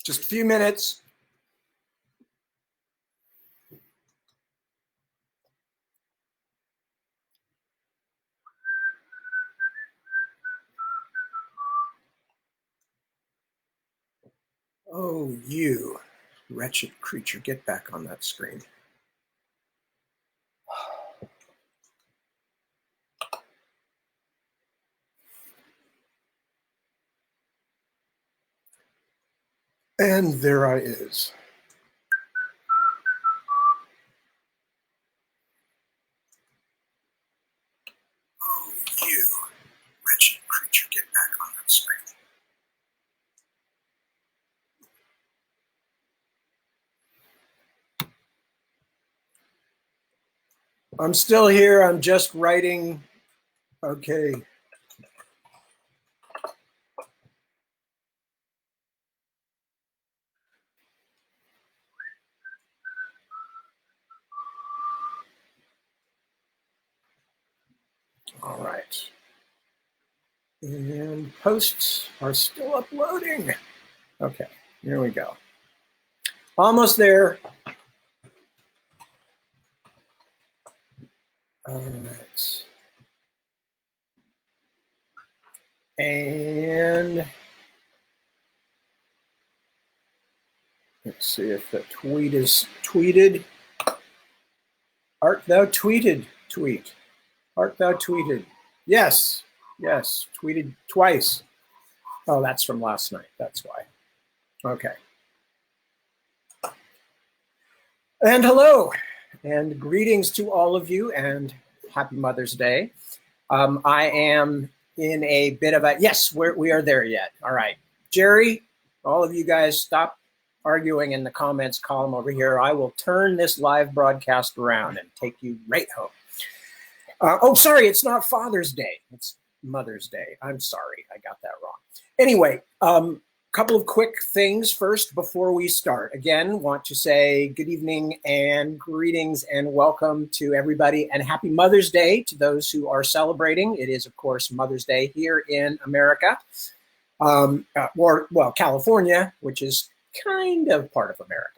Just a few minutes. Oh, you wretched creature, get back on that screen. And there I is. Oh, you wretched creature, get back on that screen. I'm still here. I'm just writing. Okay. All right. And posts are still uploading. Okay, here we go. Almost there. All right. And let's see if the tweet is tweeted. Art thou tweeted? Tweet. Art thou tweeted? Yes. Yes. Tweeted twice. Oh, that's from last night. That's why. Okay. And hello. And greetings to all of you. And happy Mother's Day. I am in a bit of a, yes, we are there yet. All right. Jerry, all of you guys, stop arguing in the comments column over here. I will turn this live broadcast around and take you right home. Oh, sorry, it's not Father's Day. It's Mother's Day. I'm sorry, I got that wrong. Anyway, couple of quick things first before we start. Again, want to say good evening and greetings and welcome to everybody and happy Mother's Day to those who are celebrating. It is, of course, Mother's Day here in America, well, California, which is kind of part of America.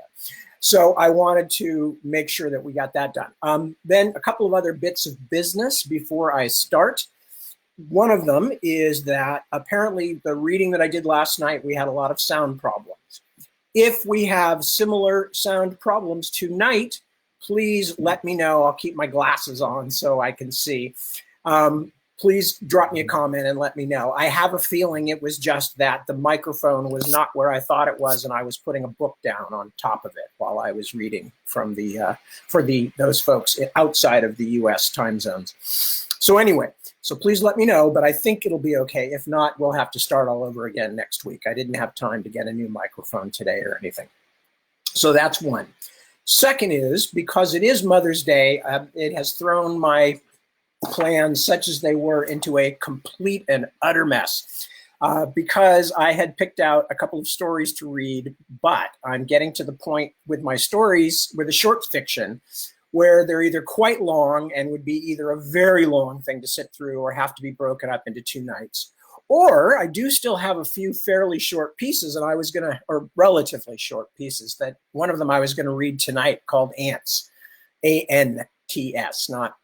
So I wanted to make sure that we got that done. Then a couple of other bits of business before I start. One of them is that apparently the reading that I did last night, we had a lot of sound problems. If we have similar sound problems tonight, please let me know. I'll keep my glasses on so I can see. Please drop me a comment and let me know. I have a feeling it was just that the microphone was not where I thought it was, and I was putting a book down on top of it while I was reading from those folks outside of the U.S. time zones. So anyway, so please let me know, but I think it'll be okay. If not, we'll have to start all over again next week. I didn't have time to get a new microphone today or anything. So that's one. Second is, because it is Mother's Day, it has thrown my plans, such as they were, into a complete and utter mess because I had picked out a couple of stories to read, but I'm getting to the point with my stories, with the short fiction, where they're either quite long and would be either a very long thing to sit through or have to be broken up into 2 nights. Or I do still have a few fairly short pieces, and I was going to, or relatively short pieces, that one of them I was going to read tonight called Ants, A-N-T-S, not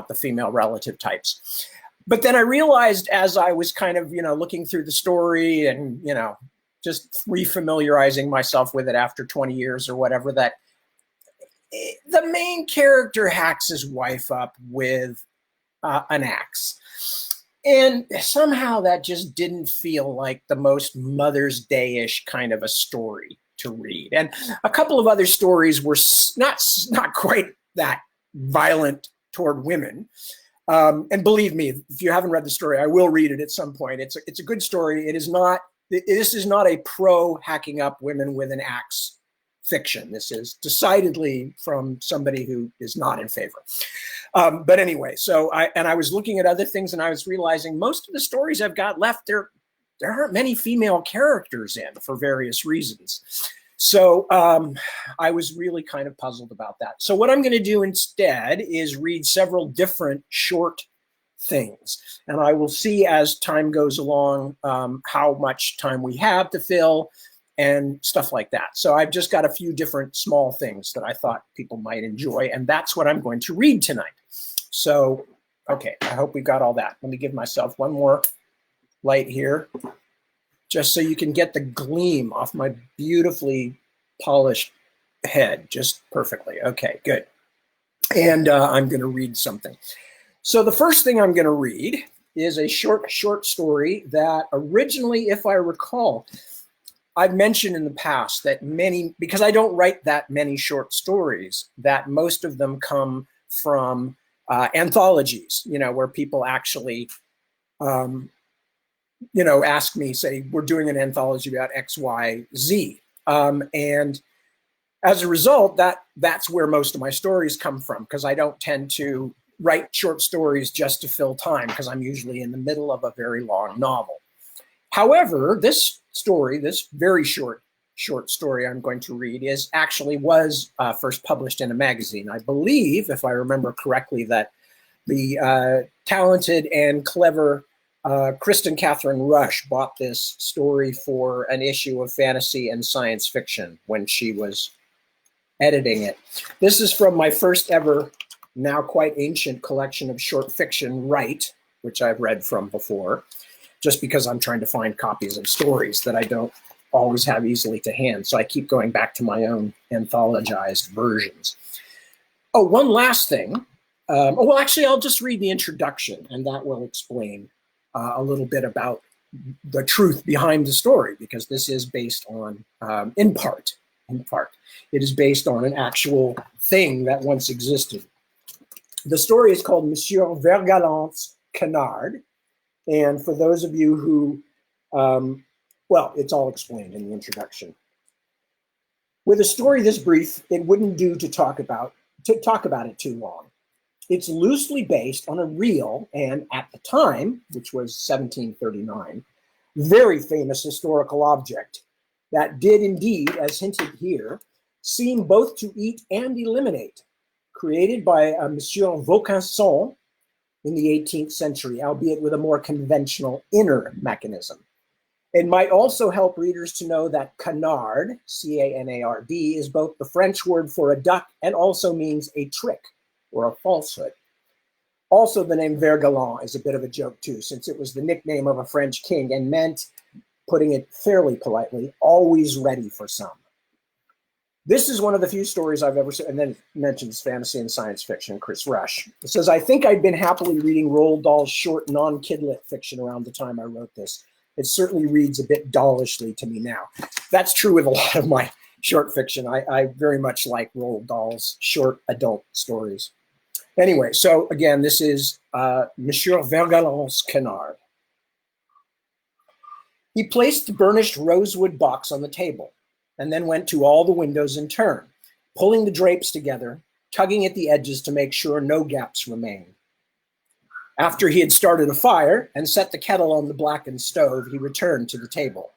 the female relative types. But then I realized as I was kind of, looking through the story and, just refamiliarizing myself with it after 20 years or whatever, that the main character hacks his wife up with an axe. And somehow that just didn't feel like the most Mother's Day-ish kind of a story to read. And a couple of other stories were not quite that violent toward women. And believe me, if you haven't read the story, I will read it at some point. It's a good story. This is not a pro hacking up women with an axe fiction. This is decidedly from somebody who is not in favor. But anyway, so I was looking at other things and I was realizing most of the stories I've got left, there aren't many female characters in for various reasons. So I was really kind of puzzled about that. So what I'm going to do instead is read several different short things. And I will see as time goes along how much time we have to fill and stuff like that. So I've just got a few different small things that I thought people might enjoy, and that's what I'm going to read tonight. So, okay, I hope we've got all that. Let me give myself one more light here, just so you can get the gleam off my beautifully polished head just perfectly. Okay, good. And I'm going to read something. So the first thing I'm going to read is a short story that originally, if I recall, I've mentioned in the past that because I don't write that many short stories, that most of them come from anthologies, where people actually, ask me, say, we're doing an anthology about X, Y, Z. And as a result, that's where most of my stories come from, because I don't tend to write short stories just to fill time, because I'm usually in the middle of a very long novel. However, this story, this very short story I'm going to read, was first published in a magazine. I believe, if I remember correctly, that the talented and clever Kristen Catherine Rush bought this story for an issue of Fantasy and Science Fiction when she was editing it. This is from my first ever, now quite ancient collection of short fiction, Right, which I've read from before, just because I'm trying to find copies of stories that I don't always have easily to hand. So I keep going back to my own anthologized versions. Oh, one last thing. Actually, I'll just read the introduction, and that will explain a little bit about the truth behind the story, because this is based on, in part, it is based on an actual thing that once existed. The story is called Monsieur Vergalant's Canard. And for those of you who, it's all explained in the introduction. With a story this brief, it wouldn't do to talk about it too long. It's loosely based on a real and, at the time, which was 1739, very famous historical object that did indeed, as hinted here, seem both to eat and eliminate, created by Monsieur Vaucanson in the 18th century, albeit with a more conventional inner mechanism. It might also help readers to know that canard, C-A-N-A-R-D, is both the French word for a duck and also means a trick or a falsehood. Also, the name Vergalant is a bit of a joke too, since it was the nickname of a French king and meant, putting it fairly politely, always ready for some. This is one of the few stories I've ever seen, and then it mentions Fantasy and Science Fiction, Chris Rush. It says, I think I'd been happily reading Roald Dahl's short non-kidlit fiction around the time I wrote this. It certainly reads a bit dollishly to me now. That's true with a lot of my short fiction. I very much like Roald Dahl's short adult stories. Anyway, so again, this is Monsieur Vergalant's Canard. He placed the burnished rosewood box on the table and then went to all the windows in turn, pulling the drapes together, tugging at the edges to make sure no gaps remained. After he had started a fire and set the kettle on the blackened stove, he returned to the table.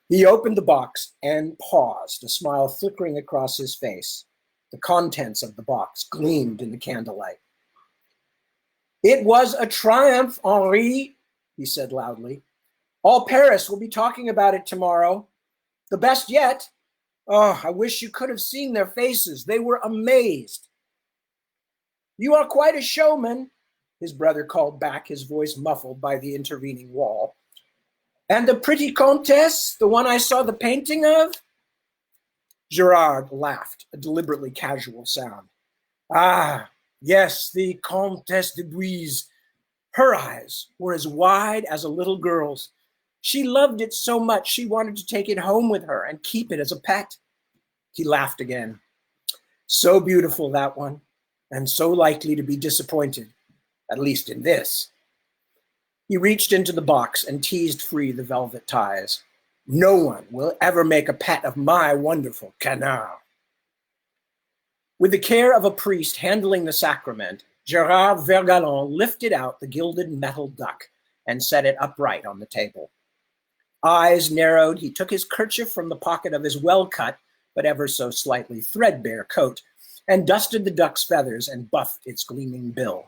He opened the box and paused, a smile flickering across his face. The contents of the box gleamed in the candlelight. It was a triumph, Henri, he said loudly. All Paris will be talking about it tomorrow. The best yet. Oh, I wish you could have seen their faces. They were amazed. You are quite a showman, his brother called back, his voice muffled by the intervening wall. And the pretty Comtesse, the one I saw the painting of? Gerard laughed, a deliberately casual sound. Ah, yes, the Comtesse de Buise. Her eyes were as wide as a little girl's. She loved it so much she wanted to take it home with her and keep it as a pet. He laughed again. So beautiful, that one, and so likely to be disappointed, at least in this. He reached into the box and teased free the velvet ties. No one will ever make a pet of my wonderful canard. With the care of a priest handling the sacrament, Gerard Vergalant lifted out the gilded metal duck and set it upright on the table. Eyes narrowed, he took his kerchief from the pocket of his well-cut, but ever so slightly threadbare coat, and dusted the duck's feathers and buffed its gleaming bill.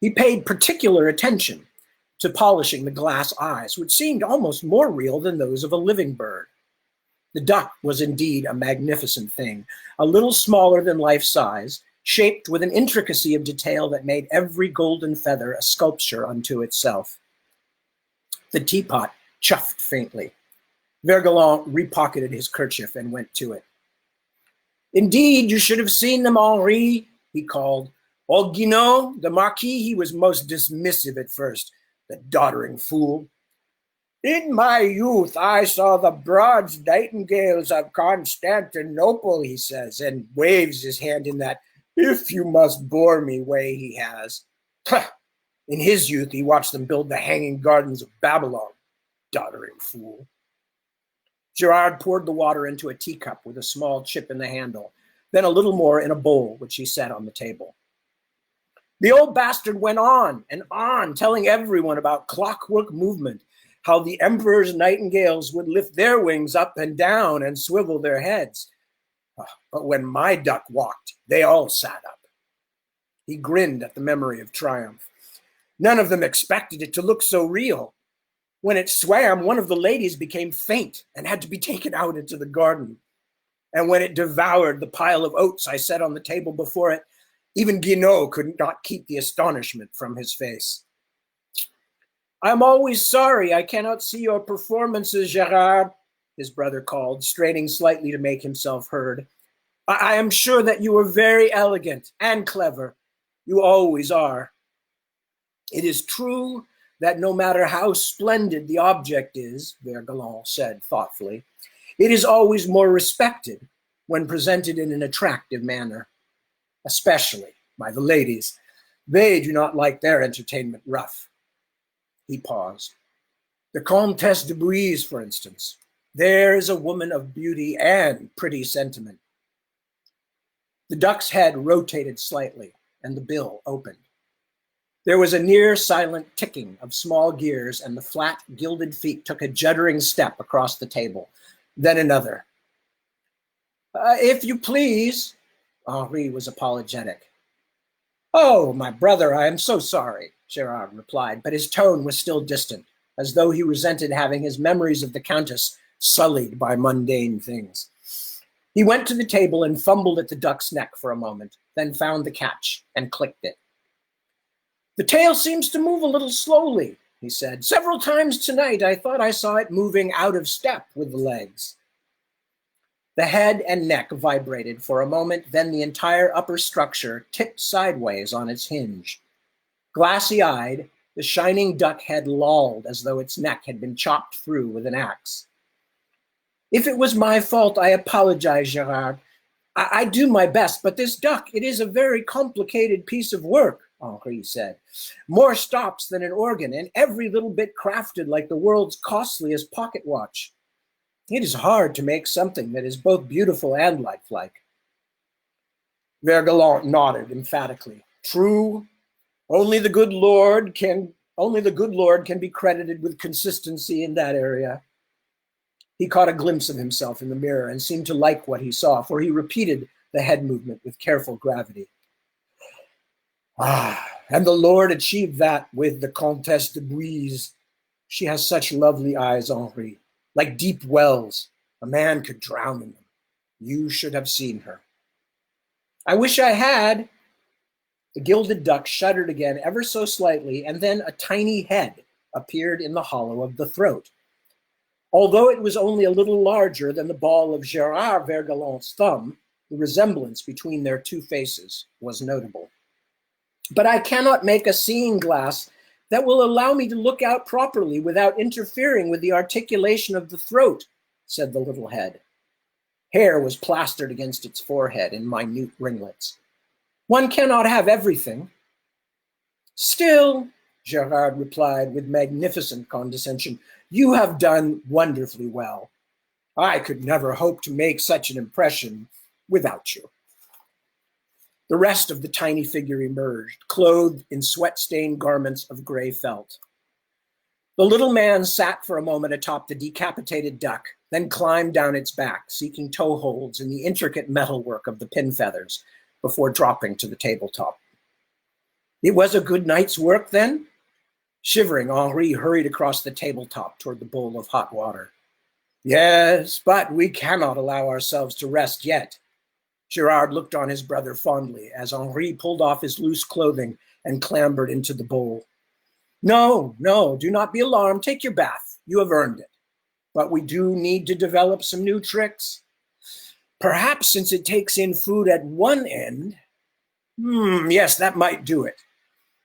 He paid particular attention, to polishing the glass eyes, which seemed almost more real than those of a living bird. The duck was indeed a magnificent thing, a little smaller than life size, shaped with an intricacy of detail that made every golden feather a sculpture unto itself. The teapot chuffed faintly. Vergalon repocketed his kerchief and went to it. Indeed, you should have seen them, Henri, he called. Old Guinaud, the Marquis, he was most dismissive at first, the doddering fool. In my youth, I saw the broad nightingales of Constantinople, he says, and waves his hand in that if you must bore me way he has. In his youth, he watched them build the hanging gardens of Babylon, doddering fool. Gerard poured the water into a teacup with a small chip in the handle, then a little more in a bowl, which he set on the table. The old bastard went on and on, telling everyone about clockwork movement, how the emperor's nightingales would lift their wings up and down and swivel their heads. But when my duck walked, they all sat up. He grinned at the memory of triumph. None of them expected it to look so real. When it swam, one of the ladies became faint and had to be taken out into the garden. And when it devoured the pile of oats I set on the table before it, even Guinaud could not keep the astonishment from his face. I'm always sorry I cannot see your performances, Gerard, his brother called, straining slightly to make himself heard. I am sure that you are very elegant and clever. You always are. It is true that no matter how splendid the object is, Vergalon said thoughtfully, it is always more respected when presented in an attractive manner, especially by the ladies. They do not like their entertainment rough. He paused. The Comtesse de Bouise, for instance. There is a woman of beauty and pretty sentiment. The duck's head rotated slightly, and the bill opened. There was a near silent ticking of small gears, and the flat, gilded feet took a juddering step across the table, then another. If you please, Henri was apologetic. Oh, my brother, I am so sorry, Gerard replied, but his tone was still distant, as though he resented having his memories of the Countess sullied by mundane things. He went to the table and fumbled at the duck's neck for a moment, then found the catch and clicked it. The tail seems to move a little slowly, he said. Several times tonight I thought I saw it moving out of step with the legs. The head and neck vibrated for a moment, then the entire upper structure tipped sideways on its hinge. Glassy-eyed, the shining duck head lolled as though its neck had been chopped through with an axe. If it was my fault, I apologize, Gerard. I do my best, but this duck, it is a very complicated piece of work, Henri said. More stops than an organ, and every little bit crafted like the world's costliest pocket watch. It is hard to make something that is both beautiful and lifelike. Vergalon nodded emphatically. True. Only the good Lord can be credited with consistency in that area. He caught a glimpse of himself in the mirror and seemed to like what he saw, for he repeated the head movement with careful gravity. And the Lord achieved that with the Comtesse de Bouise. She has such lovely eyes, Henri, like deep wells. A man could drown in them. You should have seen her. I wish I had. The gilded duck shuddered again ever so slightly, and then a tiny head appeared in the hollow of the throat. Although it was only a little larger than the ball of Gerard Vergalon's thumb, the resemblance between their two faces was notable. But I cannot make a seeing glass that will allow me to look out properly without interfering with the articulation of the throat, said the little head. Hair was plastered against its forehead in minute ringlets. One cannot have everything. Still, Gerard replied with magnificent condescension, you have done wonderfully well. I could never hope to make such an impression without you. The rest of the tiny figure emerged, clothed in sweat-stained garments of gray felt. The little man sat for a moment atop the decapitated duck, then climbed down its back, seeking toeholds in the intricate metalwork of the pin feathers, before dropping to the tabletop. It was a good night's work, then? Shivering, Henri hurried across the tabletop toward the bowl of hot water. Yes, but we cannot allow ourselves to rest yet. Girard looked on his brother fondly as Henri pulled off his loose clothing and clambered into the bowl. No, no, do not be alarmed. Take your bath. You have earned it. But we do need to develop some new tricks. Perhaps since it takes in food at one end, yes, that might do it.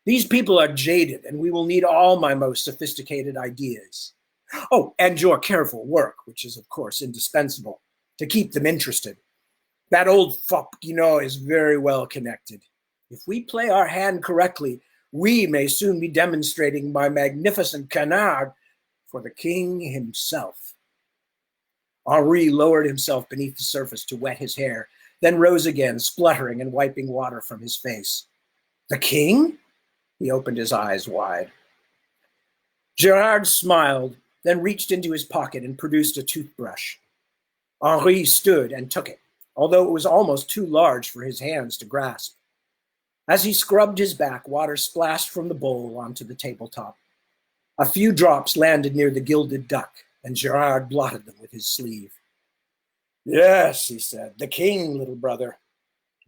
These people are jaded, and we will need all my most sophisticated ideas. Oh, and your careful work, which is, of course, indispensable, to keep them interested. That old fop, is very well connected. If we play our hand correctly, we may soon be demonstrating my magnificent canard for the king himself. Henri lowered himself beneath the surface to wet his hair, then rose again, spluttering and wiping water from his face. The king? He opened his eyes wide. Girard smiled, then reached into his pocket and produced a toothbrush. Henri stood and took it, although it was almost too large for his hands to grasp. As he scrubbed his back, water splashed from the bowl onto the tabletop. A few drops landed near the gilded duck, and Girard blotted them with his sleeve. Yes, he said, the king, little brother.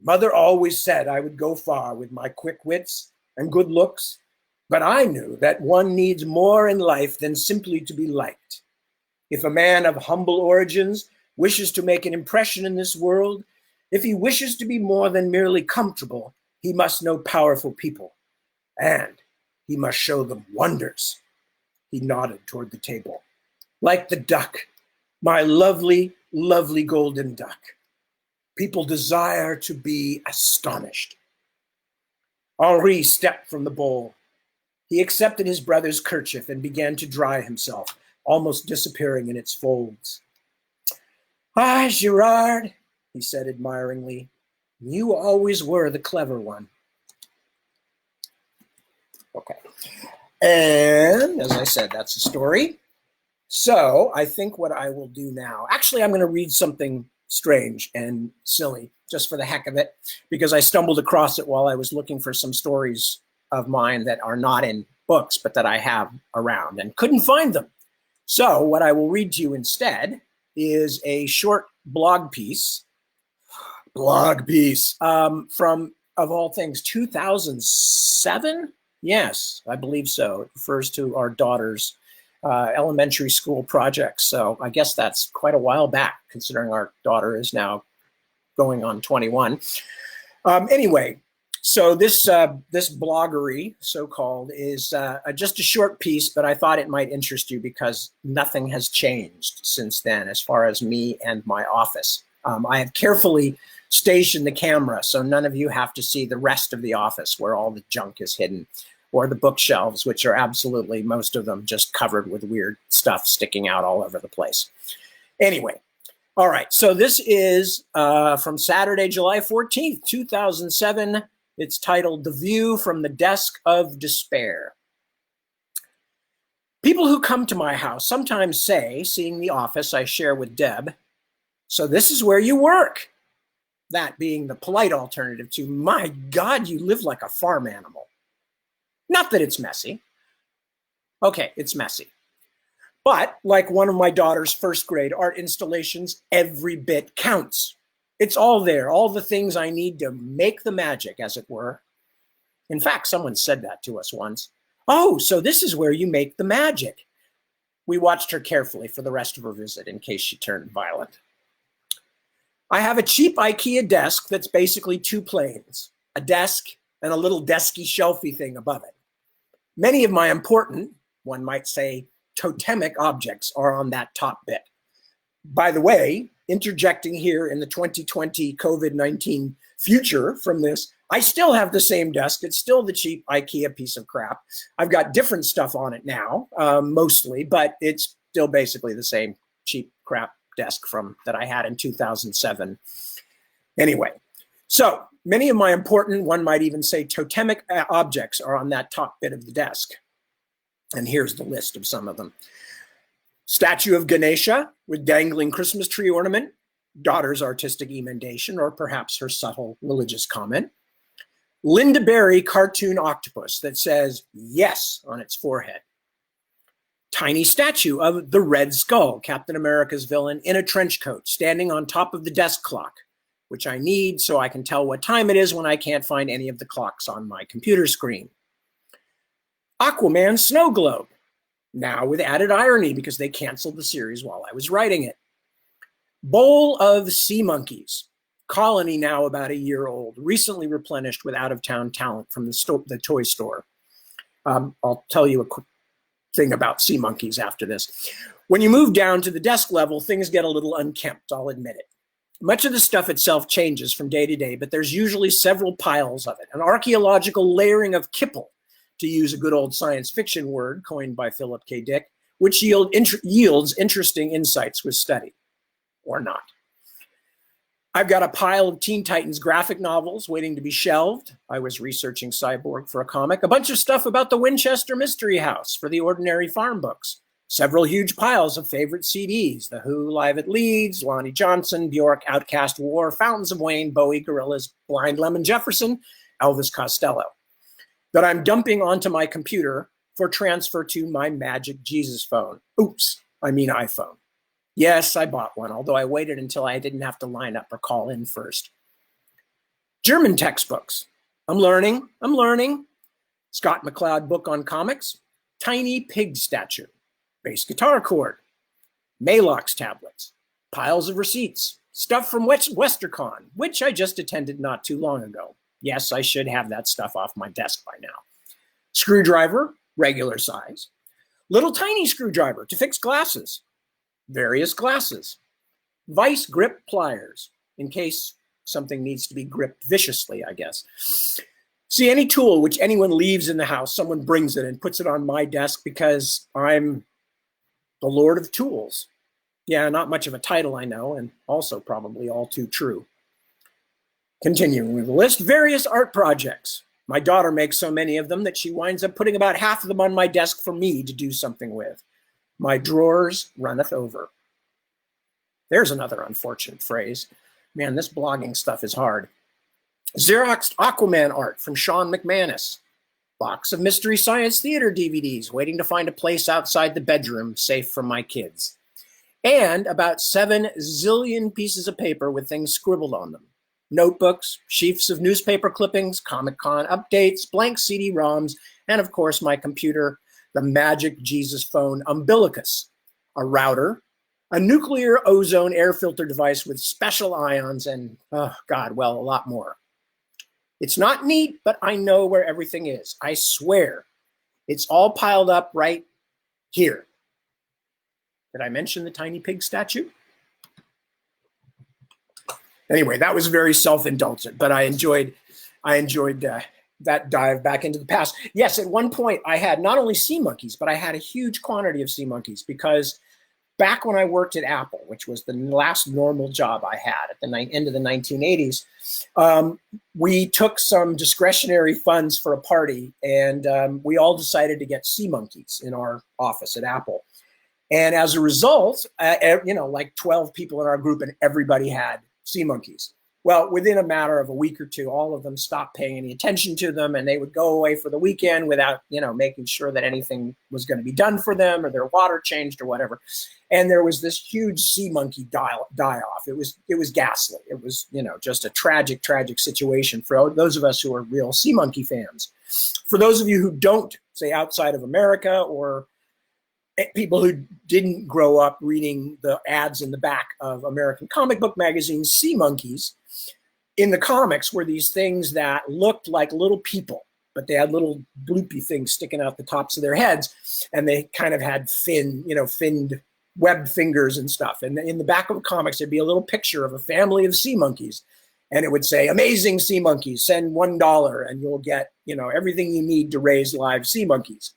Mother always said I would go far with my quick wits and good looks, but I knew that one needs more in life than simply to be liked. If a man of humble origins wishes to make an impression in this world, if he wishes to be more than merely comfortable, he must know powerful people, and he must show them wonders. He nodded toward the table. Like the duck, my lovely, lovely golden duck. People desire to be astonished. Henri stepped from the bowl. He accepted his brother's kerchief and began to dry himself, almost disappearing in its folds. Ah, Girard, he said admiringly, you always were the clever one. Okay. And as I said, that's the story. So I think what I will do now, actually, I'm going to read something strange and silly just for the heck of it, because I stumbled across it while I was looking for some stories of mine that are not in books, but that I have around and couldn't find them. So what I will read to you instead is a short blog piece from, of all things, 2007? Yes, I believe so. It refers to our daughter's elementary school projects. So I guess that's quite a while back, considering our daughter is now going on 21. Anyway, so this bloggery, so-called, is just a short piece, but I thought it might interest you because nothing has changed since then as far as me and my office. I have carefully stationed the camera so none of you have to see the rest of the office where all the junk is hidden, or the bookshelves, which are absolutely, most of them, just covered with weird stuff sticking out all over the place. Anyway, all right, so this is from Saturday, July 14th, 2007. It's titled The View from the Desk of Despair. People who come to my house sometimes say, seeing the office I share with Deb, so this is where you work. That being the polite alternative to, my God, you live like a farm animal. Not that it's messy. Okay, it's messy. But like one of my daughter's first grade art installations, every bit counts. It's all there, all the things I need to make the magic, as it were. In fact, someone said that to us once. Oh, so this is where you make the magic. We watched her carefully for the rest of her visit in case she turned violent. I have a cheap IKEA desk that's basically two planes, a desk and a little desky shelfy thing above it. Many of my important, one might say, totemic objects are on that top bit. By the way, interjecting here in the 2020 COVID-19 future from this, I still have the same desk. It's still the cheap IKEA piece of crap. I've got different stuff on it now, mostly, but it's still basically the same cheap crap desk from that I had in 2007. Anyway, so many of my important, one might even say totemic objects are on that top bit of the desk. And here's the list of some of them. Statue of Ganesha with dangling Christmas tree ornament, daughter's artistic emendation, or perhaps her subtle religious comment. Linda Berry cartoon octopus that says yes on its forehead. Tiny statue of the Red Skull, Captain America's villain, in a trench coat, standing on top of the desk clock, which I need so I can tell what time it is when I can't find any of the clocks on my computer screen. Aquaman snow globe, now with added irony because they canceled the series while I was writing it. Bowl of sea monkeys, colony now about a year old, recently replenished with out-of-town talent from the toy store. I'll tell you a quick thing about sea monkeys after this. When you move down to the desk level, things get a little unkempt, I'll admit it. Much of the stuff itself changes from day to day, but there's usually several piles of it. An archaeological layering of kipple, to use a good old science fiction word coined by Philip K. Dick, which yields interesting insights with study, or not. I've got a pile of Teen Titans graphic novels waiting to be shelved. I was researching Cyborg for a comic. A bunch of stuff about the Winchester Mystery House for the Ordinary Farm books. Several huge piles of favorite CDs. The Who, Live at Leeds, Lonnie Johnson, Bjork, Outcast, War, Fountains of Wayne, Bowie, Gorillaz, Blind Lemon Jefferson, Elvis Costello, that I'm dumping onto my computer for transfer to my Magic Jesus phone. Oops, I mean iPhone. Yes, I bought one, although I waited until I didn't have to line up or call in first. German textbooks. I'm learning. Scott McCloud book on comics. Tiny pig statue. Bass guitar chord. Malox tablets. Piles of receipts. Stuff from WesterCon, which I just attended not too long ago. Yes, I should have that stuff off my desk by now. Screwdriver, regular size. Little tiny screwdriver to fix glasses. Various glasses, vice grip pliers, in case something needs to be gripped viciously, I guess. See, any tool which anyone leaves in the house, someone brings it and puts it on my desk because I'm the Lord of Tools. Yeah, not much of a title, I know, and also probably all too true. Continuing with the list, various art projects. My daughter makes so many of them that she winds up putting about half of them on my desk for me to do something with. My drawers runneth over. There's another unfortunate phrase. Man, this blogging stuff is hard. Xeroxed Aquaman art from Sean McManus. Box of Mystery Science Theater DVDs waiting to find a place outside the bedroom safe from my kids. And about 7 zillion pieces of paper with things scribbled on them. Notebooks, sheafs of newspaper clippings, Comic-Con updates, blank CD-ROMs, and of course my computer, the Magic Jesus phone umbilicus, a router, a nuclear ozone air filter device with special ions, and, oh God, well, a lot more. It's not neat, but I know where everything is. I swear. It's all piled up right here. Did I mention the tiny pig statue? Anyway, that was very self-indulgent, but I enjoyed that dive back into the past. Yes, at one point I had not only sea monkeys, but I had a huge quantity of sea monkeys because back when I worked at Apple, which was the last normal job I had at the end of the 1980s, we took some discretionary funds for a party, and we all decided to get sea monkeys in our office at Apple. And as a result, like 12 people in our group, and everybody had sea monkeys. Well, within a matter of a week or two, all of them stopped paying any attention to them, and they would go away for the weekend without, making sure that anything was going to be done for them or their water changed or whatever. And there was this huge sea monkey die-off. It was ghastly. It was, just a tragic, tragic situation for those of us who are real sea monkey fans. For those of you who don't, say outside of America, or people who didn't grow up reading the ads in the back of American comic book magazines, sea monkeys in the comics were these things that looked like little people, but they had little bloopy things sticking out the tops of their heads, and they kind of had finned webbed fingers and stuff. And in the back of the comics, there'd be a little picture of a family of sea monkeys, and it would say, "Amazing sea monkeys, send $1 and you'll get, everything you need to raise live sea monkeys."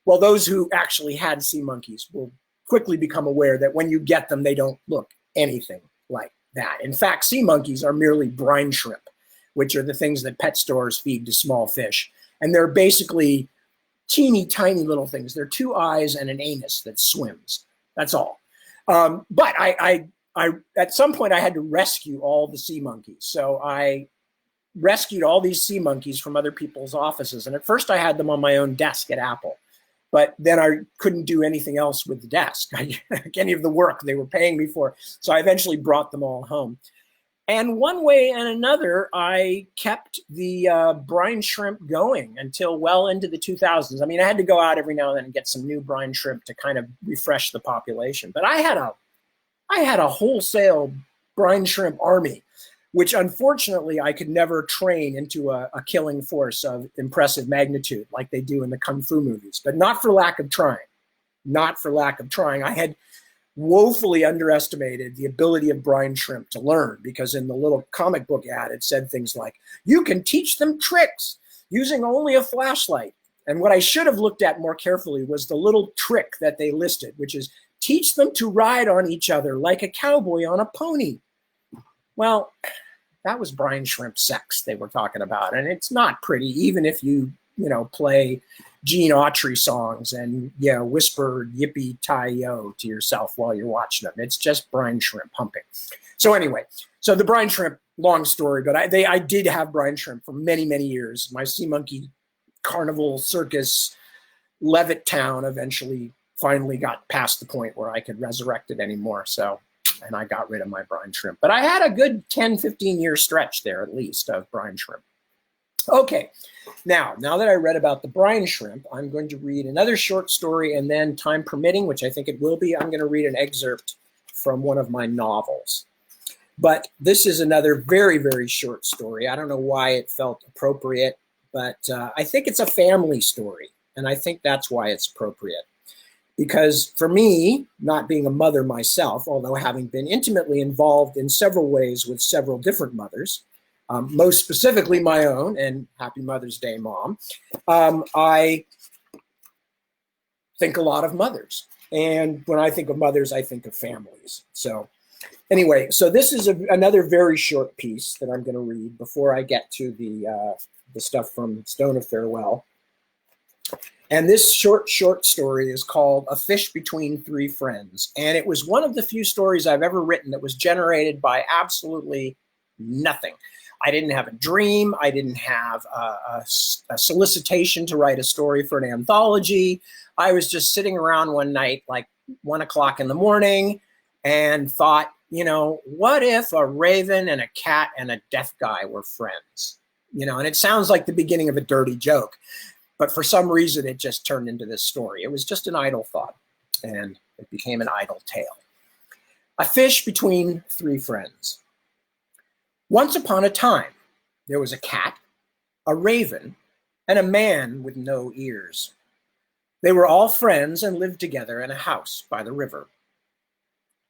Well, those who actually had sea monkeys will quickly become aware that when you get them, they don't look anything like that. In fact, sea monkeys are merely brine shrimp, which are the things that pet stores feed to small fish. And they're basically teeny tiny little things. They're 2 eyes and an anus that swims. That's all. But I at some point I had to rescue all the sea monkeys. So I rescued all these sea monkeys from other people's offices. And at first I had them on my own desk at Apple, but then I couldn't do anything else with the desk, any of the work they were paying me for. So I eventually brought them all home. And one way and another, I kept the brine shrimp going until well into the 2000s. I mean, I had to go out every now and then and get some new brine shrimp to kind of refresh the population. But I had a wholesale brine shrimp army, which unfortunately I could never train into a killing force of impressive magnitude like they do in the Kung Fu movies, but not for lack of trying. Not for lack of trying. I had woefully underestimated the ability of brine shrimp to learn, because in the little comic book ad, it said things like, you can teach them tricks using only a flashlight. And what I should have looked at more carefully was the little trick that they listed, which is teach them to ride on each other like a cowboy on a pony. Well, that was brine shrimp sex they were talking about. And it's not pretty, even if you play Gene Autry songs and whisper yippee-ki-yo to yourself while you're watching them. It's just brine shrimp humping. So anyway, so the brine shrimp, long story, but I did have brine shrimp for many, many years. My sea monkey carnival circus Levittown eventually finally got past the point where I could resurrect it anymore. And I got rid of my brine shrimp. But I had a good 10, 15 year stretch there at least of brine shrimp. Okay, now that I read about the brine shrimp, I'm going to read another short story, and then, time permitting, which I think it will be, I'm going to read an excerpt from one of my novels. But this is another very, very short story. I don't know why it felt appropriate, but I think it's a family story, and I think that's why it's appropriate. Because for me, not being a mother myself, although having been intimately involved in several ways with several different mothers, most specifically my own, and happy Mother's Day, Mom, I think a lot of mothers. And when I think of mothers, I think of families. So anyway, so this is another very short piece that I'm going to read before I get to the stuff from Stone of Farewell. And this short story is called A Fish Between Three Friends. And it was one of the few stories I've ever written that was generated by absolutely nothing. I didn't have a dream. I didn't have a solicitation to write a story for an anthology. I was just sitting around one night, like 1 o'clock in the morning, and thought, what if a raven and a cat and a deaf guy were friends? And it sounds like the beginning of a dirty joke, but for some reason it just turned into this story. It was just an idle thought, and it became an idle tale. A Fish Between Three Friends. Once upon a time, there was a cat, a raven, and a man with no ears. They were all friends and lived together in a house by the river.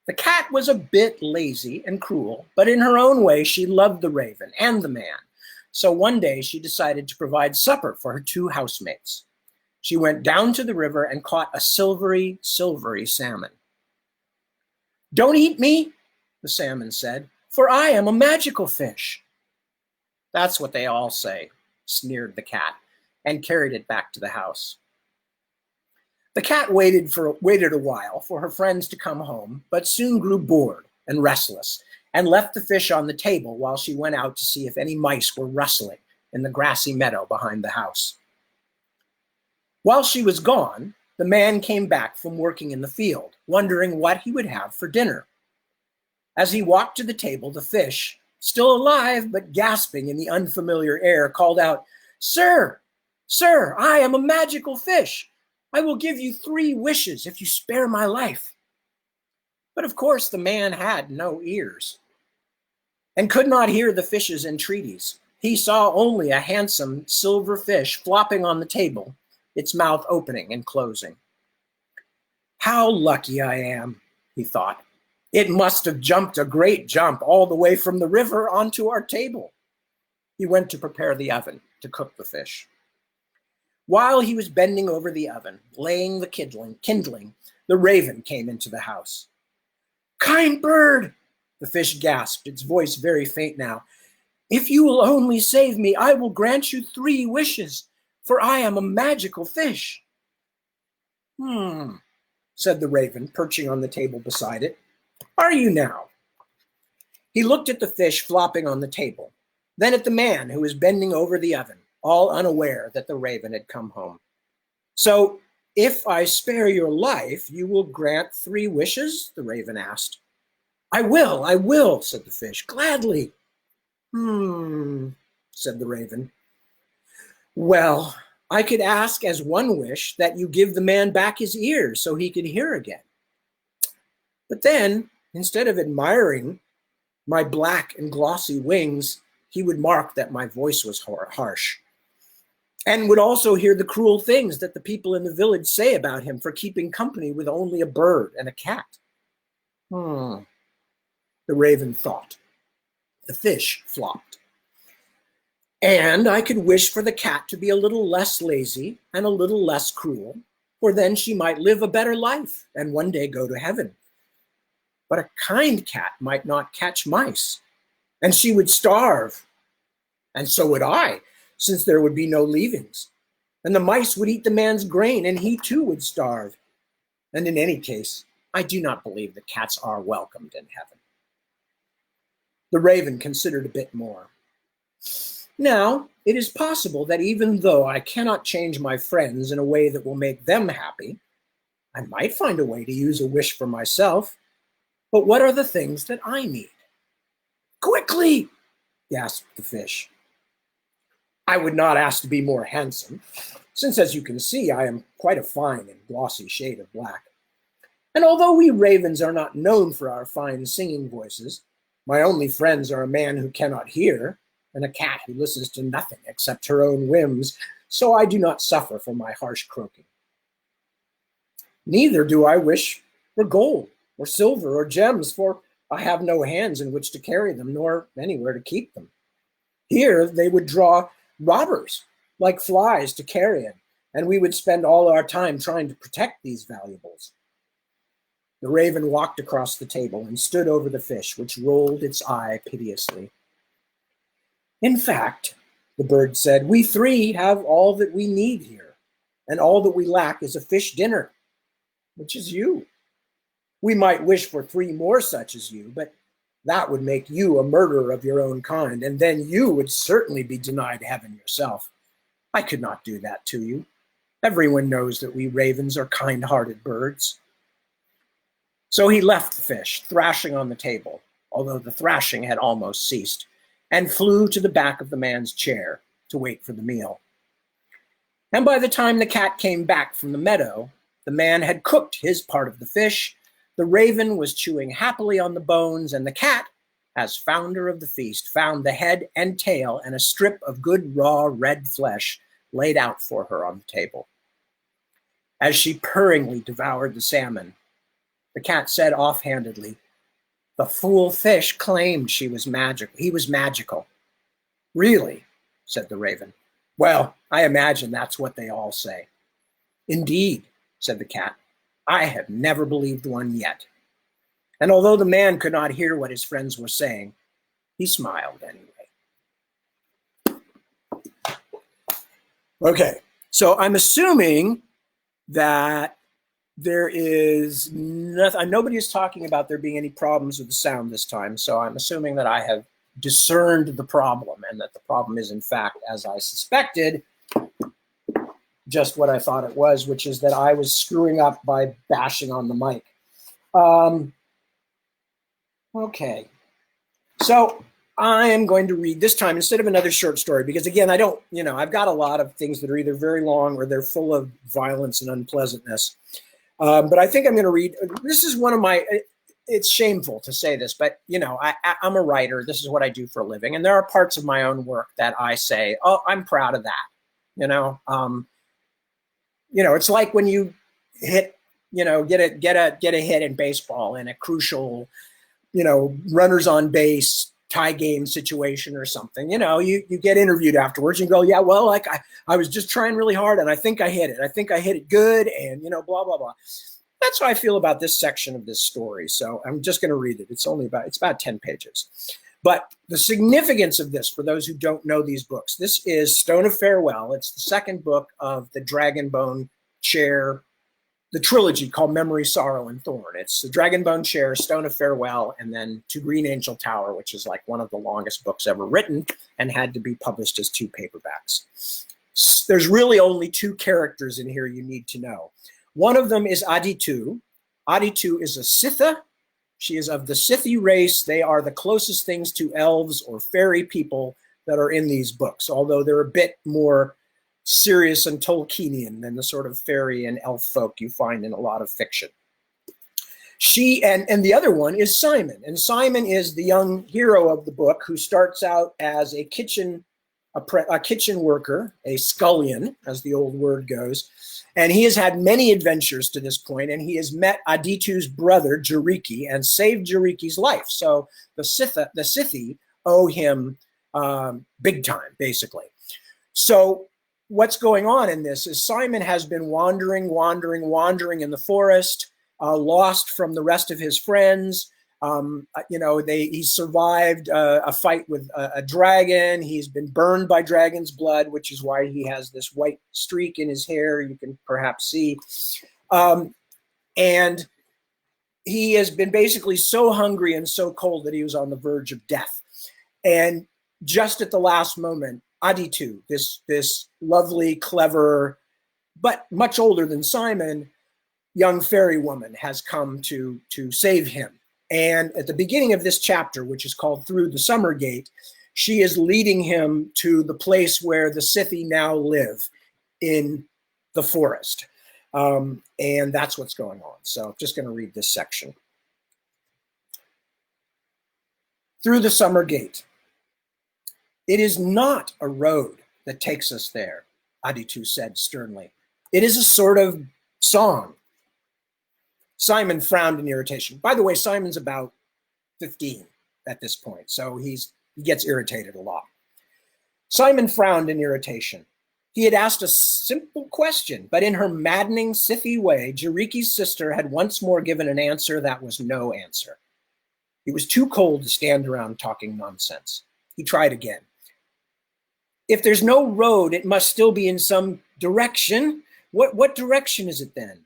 The cat was a bit lazy and cruel, but in her own way, she loved the raven and the man. So one day she decided to provide supper for her two housemates. She went down to the river and caught a silvery, silvery salmon. "Don't eat me," the salmon said, "for I am a magical fish." "That's what they all say," sneered the cat, and carried it back to the house. The cat waited a while for her friends to come home, but soon grew bored and restless, and left the fish on the table while she went out to see if any mice were rustling in the grassy meadow behind the house. While she was gone, the man came back from working in the field, wondering what he would have for dinner. As he walked to the table, the fish, still alive but gasping in the unfamiliar air, called out, "Sir, sir, I am a magical fish. I will give you 3 wishes if you spare my life." But of course the man had no ears and could not hear the fish's entreaties. He saw only a handsome silver fish flopping on the table, its mouth opening and closing. "How lucky I am," he thought. "It must have jumped a great jump all the way from the river onto our table." He went to prepare the oven to cook the fish. While he was bending over the oven, laying the kindling, the raven came into the house. "Kind bird," the fish gasped, its voice very faint now, "if you will only save me, I will grant you 3 wishes, for I am a magical fish." Said the raven, perching on the table beside it. "Are you now?" He looked at the fish flopping on the table. then at the man who was bending over the oven, all unaware that the raven had come home. "So, if I spare your life, you will grant 3 wishes?" the raven asked. I will, said the fish, "gladly." Said the raven. "Well, I could ask as one wish that you give the man back his ears so he could hear again. But then, instead of admiring my black and glossy wings, he would mark that my voice was harsh, and would also hear the cruel things that the people in the village say about him for keeping company with only a bird and a cat." The raven thought. The fish flopped. "And I could wish for the cat to be a little less lazy and a little less cruel, for then she might live a better life and one day go to heaven. But a kind cat might not catch mice, and she would starve. And so would I, since there would be no leavings. And the mice would eat the man's grain, and he too would starve. And in any case, I do not believe that cats are welcomed in heaven." The raven considered a bit more. "Now, it is possible that even though I cannot change my friends in a way that will make them happy, I might find a way to use a wish for myself. But what are the things that I need?" "Quickly," gasped the fish. "I would not ask to be more handsome, since, as you can see, I am quite a fine and glossy shade of black. And although we ravens are not known for our fine singing voices, my only friends are a man who cannot hear and a cat who listens to nothing except her own whims, so I do not suffer from my harsh croaking. Neither do I wish for gold or silver or gems, for I have no hands in which to carry them, nor anywhere to keep them. Here they would draw robbers like flies to carrion, and we would spend all our time trying to protect these valuables." The raven walked across the table and stood over the fish, which rolled its eye piteously. "In fact," the bird said, "we 3 have all that we need here, and all that we lack is a fish dinner, which is you. We might wish for 3 more such as you, but that would make you a murderer of your own kind, and then you would certainly be denied heaven yourself. I could not do that to you. Everyone knows that we ravens are kind-hearted birds." So he left the fish thrashing on the table, although the thrashing had almost ceased, and flew to the back of the man's chair to wait for the meal. And by the time the cat came back from the meadow, the man had cooked his part of the fish, the raven was chewing happily on the bones, and the cat, as founder of the feast, found the head and tail and a strip of good raw red flesh laid out for her on the table. As she purringly devoured the salmon, the cat said offhandedly, "The fool fish claimed he was magical." "Really?" said the raven. "Well, I imagine that's what they all say." "Indeed," said the cat, "I have never believed one yet." And although the man could not hear what his friends were saying, he smiled anyway. Okay, so I'm assuming that there is nothing, nobody is talking about there being any problems with the sound this time, so I'm assuming that I have discerned the problem and that the problem is in fact, as I suspected, just what I thought it was, which is that I was screwing up by bashing on the mic. Okay, so I am going to read this time instead of another short story, because again, I've got a lot of things that are either very long or they're full of violence and unpleasantness. But I think I'm going to read, this is one of my, it's shameful to say this, but I'm a writer. This is what I do for a living. And there are parts of my own work that I say, oh, I'm proud of that. It's like when you hit, get a hit in baseball in a crucial, runners on base tie game situation or something, you get interviewed afterwards and you go, yeah, well, like I was just trying really hard and I think I hit it. I think I hit it good and, blah, blah, blah. That's how I feel about this section of this story. So I'm just going to read it. It's about 10 pages. But the significance of this, for those who don't know these books, this is Stone of Farewell. It's the second book of the Dragonbone Chair the trilogy called Memory, Sorrow, and Thorn. It's the Dragonbone Chair, Stone of Farewell, and then To Green Angel Tower, which is like one of the longest books ever written and had to be published as 2 paperbacks. There's really only 2 characters in here you need to know. One of them is Aditu. Aditu is a Sitha. She is of the Scythi race. They are the closest things to elves or fairy people that are in these books, although they're a bit more serious and Tolkienian than the sort of fairy and elf folk you find in a lot of fiction. She and the other one is Simon, and Simon is the young hero of the book who starts out as a kitchen worker, a scullion, as the old word goes, and he has had many adventures to this point, and he has met Aditu's brother Jariki and saved Jariki's life. So the Scythi owe him big time, basically. So what's going on in this is Simon has been wandering in the forest, lost from the rest of his friends. He survived a fight with a dragon. He's been burned by dragon's blood, which is why he has this white streak in his hair, you can perhaps see. And he has been basically so hungry and so cold that he was on the verge of death. And just at the last moment, Aditu, this lovely, clever, but much older than Simon, young fairy woman has come to save him. And at the beginning of this chapter, which is called Through the Summer Gate, she is leading him to the place where the Scythi now live in the forest. And that's what's going on. So I'm just going to read this section. Through the Summer Gate. It is not a road that takes us there, Aditu said sternly. It is a sort of song. Simon frowned in irritation. By the way, Simon's about 15 at this point, so he gets irritated a lot. Simon frowned in irritation. He had asked a simple question, but in her maddening Scythi way, Jariki's sister had once more given an answer that was no answer. It was too cold to stand around talking nonsense. He tried again. If there's no road, it must still be in some direction. What direction is it then?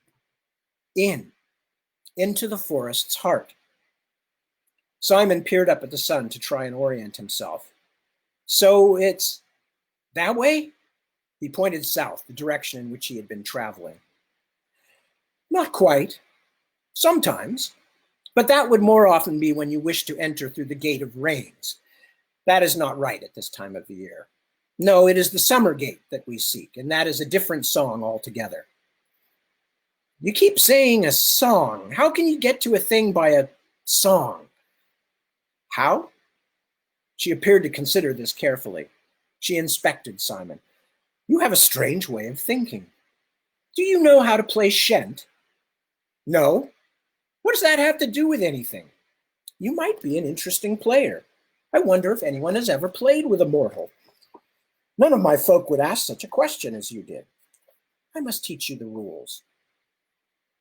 Into the forest's heart. Simon peered up at the sun to try and orient himself. So it's that way? He pointed south, the direction in which he had been traveling. Not quite. Sometimes. But that would more often be when you wish to enter through the gate of rains. That is not right at this time of the year. No, it is the summer gate that we seek, and that is a different song altogether. You keep saying a song. How can you get to a thing by a song? How? She appeared to consider this carefully. She inspected Simon. You have a strange way of thinking. Do you know how to play shent? No. What does that have to do with anything? You might be an interesting player. I wonder if anyone has ever played with a mortal. None of my folk would ask such a question as you did. I must teach you the rules.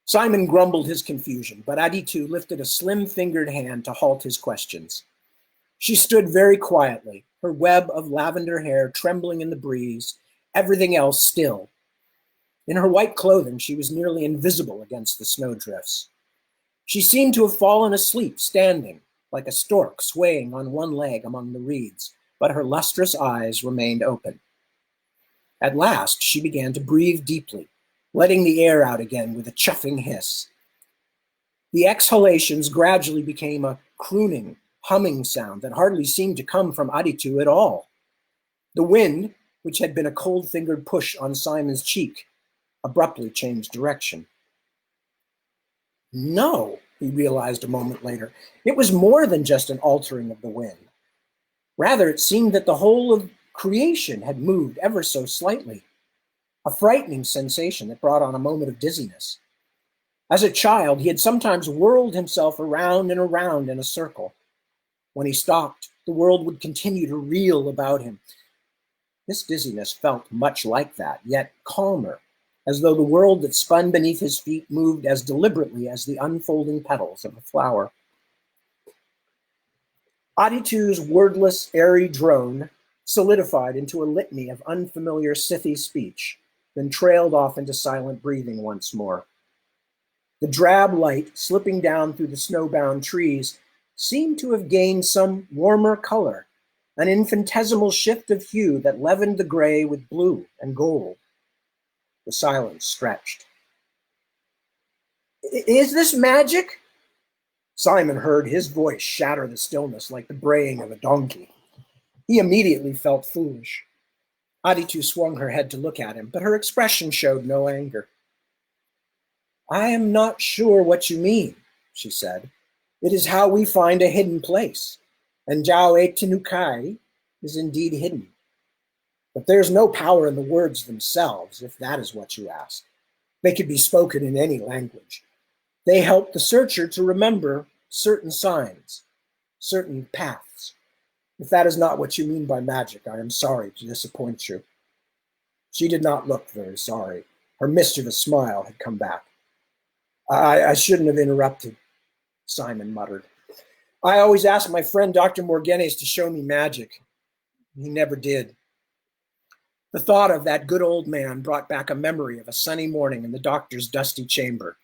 Simon grumbled his confusion, but Aditu lifted a slim-fingered hand to halt his questions. She stood very quietly, her web of lavender hair trembling in the breeze, everything else still. In her white clothing, she was nearly invisible against the snowdrifts. She seemed to have fallen asleep standing, like a stork swaying on one leg among the reeds, but her lustrous eyes remained open. At last, she began to breathe deeply, letting the air out again with a chuffing hiss. The exhalations gradually became a crooning, humming sound that hardly seemed to come from Aditu at all. The wind, which had been a cold-fingered push on Simon's cheek, abruptly changed direction. No, he realized a moment later, it was more than just an altering of the wind. Rather, it seemed that the whole of creation had moved ever so slightly, a frightening sensation that brought on a moment of dizziness. As a child, he had sometimes whirled himself around and around in a circle. When he stopped, the world would continue to reel about him. This dizziness felt much like that, yet calmer, as though the world that spun beneath his feet moved as deliberately as the unfolding petals of a flower. Aditu's wordless, airy drone solidified into a litany of unfamiliar Scythi speech, then trailed off into silent breathing once more. The drab light slipping down through the snowbound trees seemed to have gained some warmer color, an infinitesimal shift of hue that leavened the gray with blue and gold. The silence stretched. Is this magic? Simon heard his voice shatter the stillness like the braying of a donkey. He immediately felt foolish. Aditu swung her head to look at him, but her expression showed no anger. I am not sure what you mean, she said. It is how we find a hidden place, and Jiao Etinukai is indeed hidden. But there's no power in the words themselves, if that is what you ask. They could be spoken in any language. They help the searcher to remember certain signs, certain paths. If that is not what you mean by magic, I am sorry to disappoint you. She did not look very sorry. Her mischievous smile had come back. I shouldn't have interrupted, Simon muttered. I always ask my friend Dr. Morgenes to show me magic. He never did. The thought of that good old man brought back a memory of a sunny morning in the doctor's dusty chamber.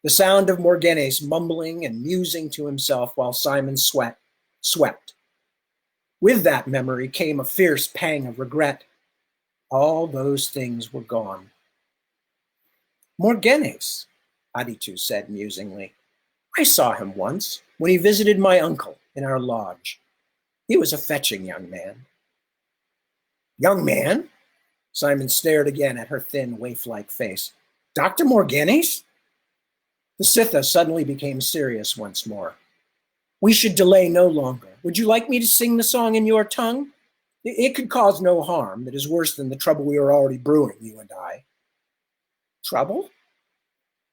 The sound of Morgenes mumbling and musing to himself while Simon swept. With that memory came a fierce pang of regret. All those things were gone. Morgenes, Aditu said musingly. I saw him once when he visited my uncle in our lodge. He was a fetching young man. Young man? Simon stared again at her thin, waif-like face. Dr. Morgenes? The Sitha suddenly became serious once more. We should delay no longer. Would you like me to sing the song in your tongue? It could cause no harm. It is worse than the trouble we are already brewing, you and I. Trouble?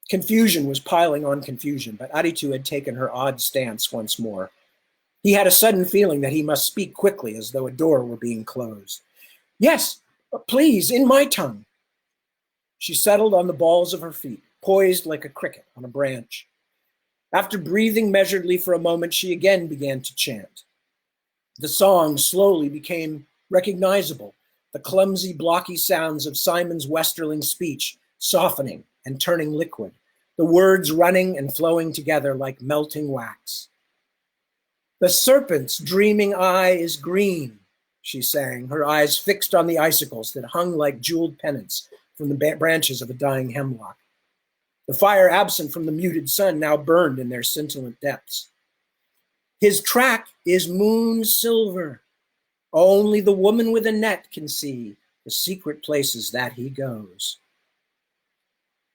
Confusion was piling on confusion, but Aditu had taken her odd stance once more. He had a sudden feeling that he must speak quickly, as though a door were being closed. Yes, please, in my tongue. She settled on the balls of her feet, poised like a cricket on a branch. After breathing measuredly for a moment, she again began to chant. The song slowly became recognizable, the clumsy, blocky sounds of Simon's Westerling speech softening and turning liquid, the words running and flowing together like melting wax. The serpent's dreaming eye is green, she sang, her eyes fixed on the icicles that hung like jeweled pennants from the branches of a dying hemlock. The fire absent from the muted sun now burned in their scintillant depths. His track is moon silver. Only the woman with a net can see the secret places that he goes.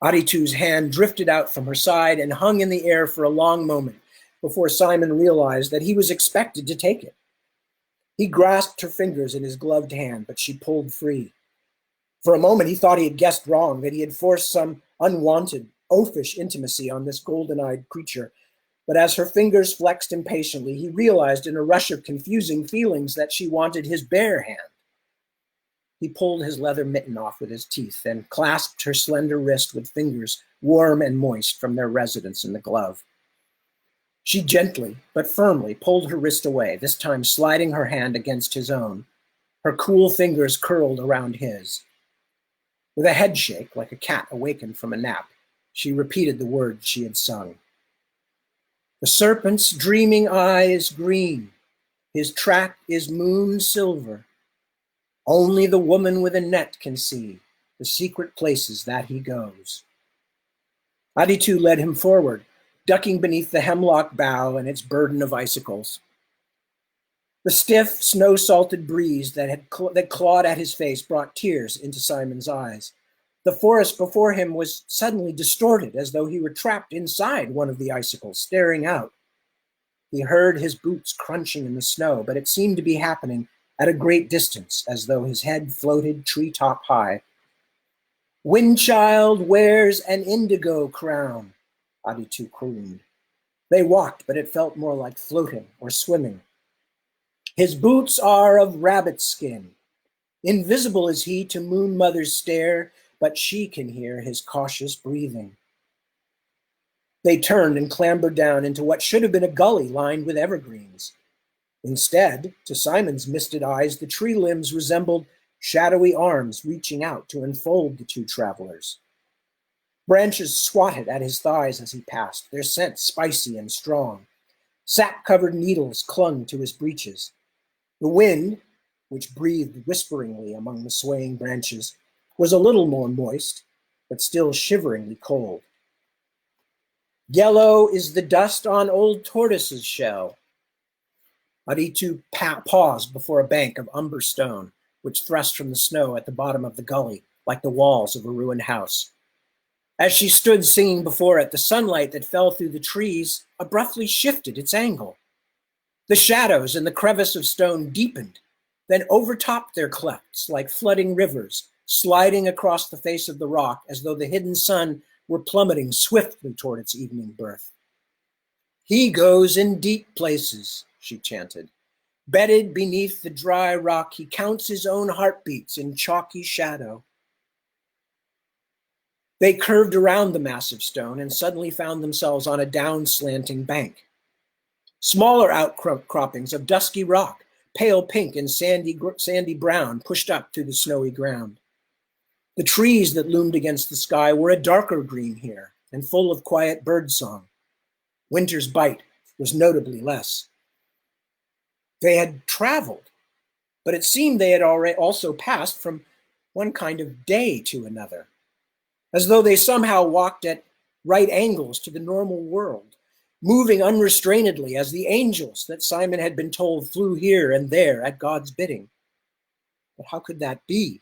Aditu's hand drifted out from her side and hung in the air for a long moment before Simon realized that he was expected to take it. He grasped her fingers in his gloved hand, but she pulled free. For a moment, he thought he had guessed wrong, that he had forced some unwanted, oafish intimacy on this golden-eyed creature. But as her fingers flexed impatiently, he realized in a rush of confusing feelings that she wanted his bare hand. He pulled his leather mitten off with his teeth and clasped her slender wrist with fingers warm and moist from their residence in the glove. She gently but firmly pulled her wrist away, this time sliding her hand against his own. Her cool fingers curled around his. With a head shake, like a cat awakened from a nap, she repeated the words she had sung. The serpent's dreaming eye is green. His track is moon silver. Only the woman with a net can see the secret places that he goes. Aditu led him forward, ducking beneath the hemlock bough and its burden of icicles. The stiff, snow-salted breeze that clawed at his face brought tears into Simon's eyes. The forest before him was suddenly distorted, as though he were trapped inside one of the icicles, staring out. He heard his boots crunching in the snow, but it seemed to be happening at a great distance, as though his head floated treetop high. Windchild wears an indigo crown, Aditu crooned. They walked, but it felt more like floating or swimming. His boots are of rabbit skin. Invisible is he to Moon Mother's stare, but she can hear his cautious breathing. They turned and clambered down into what should have been a gully lined with evergreens. Instead, to Simon's misted eyes, the tree limbs resembled shadowy arms reaching out to enfold the two travelers. Branches swatted at his thighs as he passed, their scent spicy and strong. Sap-covered needles clung to his breeches. The wind, which breathed whisperingly among the swaying branches, was a little more moist, but still shiveringly cold. Yellow is the dust on old tortoise's shell. Aditu paused before a bank of umber stone, which thrust from the snow at the bottom of the gully, like the walls of a ruined house. As she stood singing before it, the sunlight that fell through the trees abruptly shifted its angle. The shadows in the crevice of stone deepened, then overtopped their clefts like flooding rivers, sliding across the face of the rock as though the hidden sun were plummeting swiftly toward its evening birth. He goes in deep places, she chanted. Bedded beneath the dry rock, he counts his own heartbeats in chalky shadow. They curved around the massive stone and suddenly found themselves on a down-slanting bank. Smaller outcroppings of dusky rock, pale pink and sandy brown, pushed up through the snowy ground. The trees that loomed against the sky were a darker green here and full of quiet birdsong. Winter's bite was notably less. They had traveled, but it seemed they had already also passed from one kind of day to another, as though they somehow walked at right angles to the normal world, moving unrestrainedly as the angels that Simon had been told flew here and there at God's bidding. But how could that be?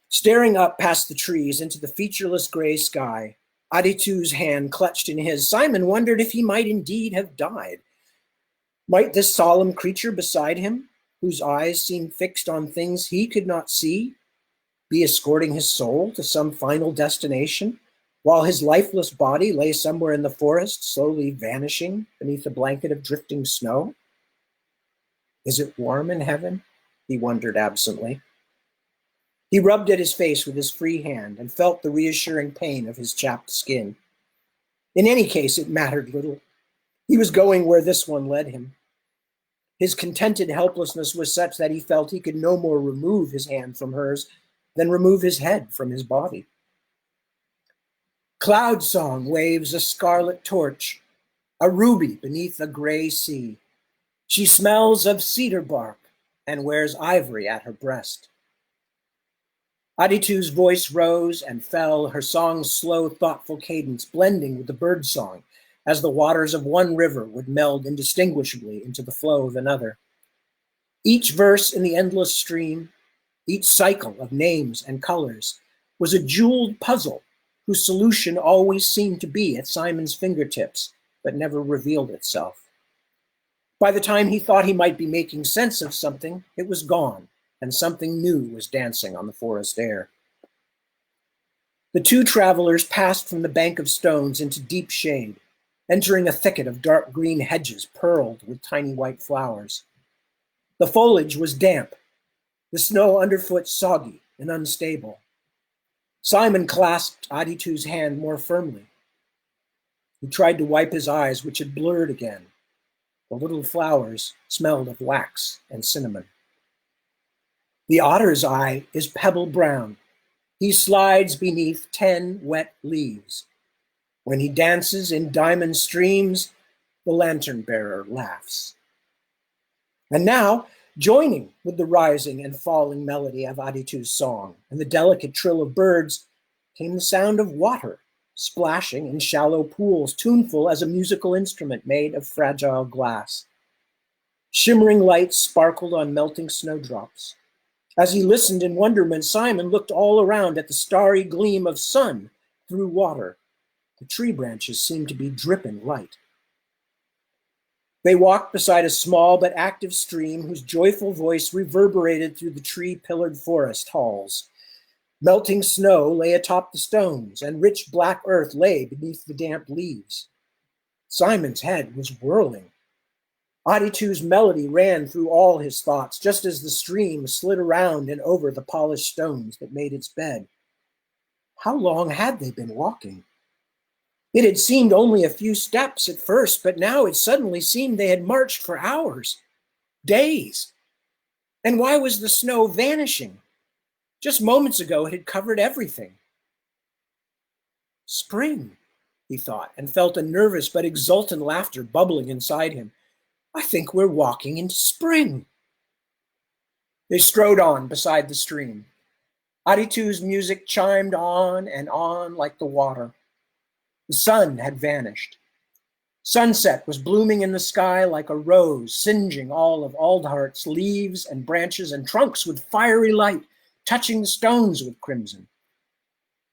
Staring up past the trees into the featureless gray sky, Aditu's hand clutched in his, Simon wondered if he might indeed have died. Might this solemn creature beside him, whose eyes seemed fixed on things he could not see, be escorting his soul to some final destination, while his lifeless body lay somewhere in the forest, slowly vanishing beneath a blanket of drifting snow? Is it warm in heaven? He wondered absently. He rubbed at his face with his free hand and felt the reassuring pain of his chapped skin. In any case, it mattered little. He was going where this one led him. His contented helplessness was such that he felt he could no more remove his hand from hers than remove his head from his body. Cloud Song waves a scarlet torch, a ruby beneath a gray sea. She smells of cedar bark and wears ivory at her breast. Aditu's voice rose and fell, her song's slow, thoughtful cadence blending with the bird song as the waters of one river would meld indistinguishably into the flow of another. Each verse in the endless stream, each cycle of names and colors, was a jeweled puzzle whose solution always seemed to be at Simon's fingertips, but never revealed itself. By the time he thought he might be making sense of something, it was gone, and something new was dancing on the forest air. The two travelers passed from the bank of stones into deep shade, entering a thicket of dark green hedges pearled with tiny white flowers. The foliage was damp, the snow underfoot soggy and unstable. Simon clasped Aditu's hand more firmly. He tried to wipe his eyes, which had blurred again. The little flowers smelled of wax and cinnamon. The otter's eye is pebble brown. He slides beneath 10 wet leaves. When he dances in diamond streams, the lantern bearer laughs. And now, joining with the rising and falling melody of Aditu's song and the delicate trill of birds, came the sound of water splashing in shallow pools, tuneful as a musical instrument made of fragile glass. Shimmering lights sparkled on melting snowdrops. As he listened in wonderment, Simon looked all around at the starry gleam of sun through water. The tree branches seemed to be dripping light. They walked beside a small but active stream whose joyful voice reverberated through the tree-pillared forest halls. Melting snow lay atop the stones, and rich black earth lay beneath the damp leaves. Simon's head was whirling. Aditu's melody ran through all his thoughts, just as the stream slid around and over the polished stones that made its bed. How long had they been walking? It had seemed only a few steps at first, but now it suddenly seemed they had marched for hours, days. And why was the snow vanishing? Just moments ago, it had covered everything. Spring, he thought, and felt a nervous but exultant laughter bubbling inside him. I think we're walking into spring. They strode on beside the stream. Aditu's music chimed on like the water. The sun had vanished. Sunset was blooming in the sky like a rose, singeing all of Aldhart's leaves and branches and trunks with fiery light, touching the stones with crimson.